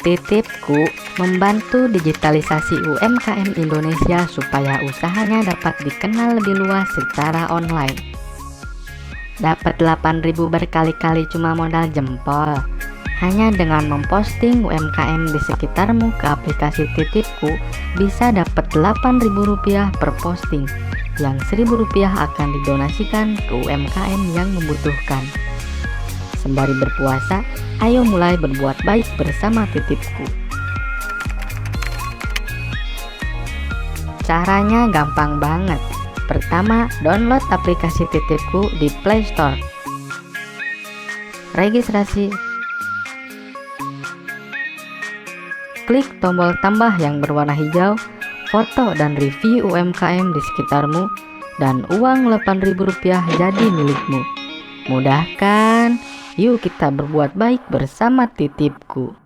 Titipku membantu digitalisasi UMKM Indonesia supaya usahanya dapat dikenal lebih luas secara online. Dapat 8.000 berkali-kali cuma modal jempol. Hanya dengan memposting UMKM di sekitarmu ke aplikasi Titipku, bisa dapat Rp8.000 per posting, yang Rp1.000 akan didonasikan ke UMKM yang membutuhkan. Sembari berpuasa, ayo mulai berbuat baik bersama Titipku. Caranya gampang banget. Pertama, download aplikasi Titipku di Play Store. Registrasi. Klik tombol tambah yang berwarna hijau, foto dan review UMKM di sekitarmu, dan uang Rp8.000 jadi milikmu. Mudah kan? Yuk kita berbuat baik bersama Titipku.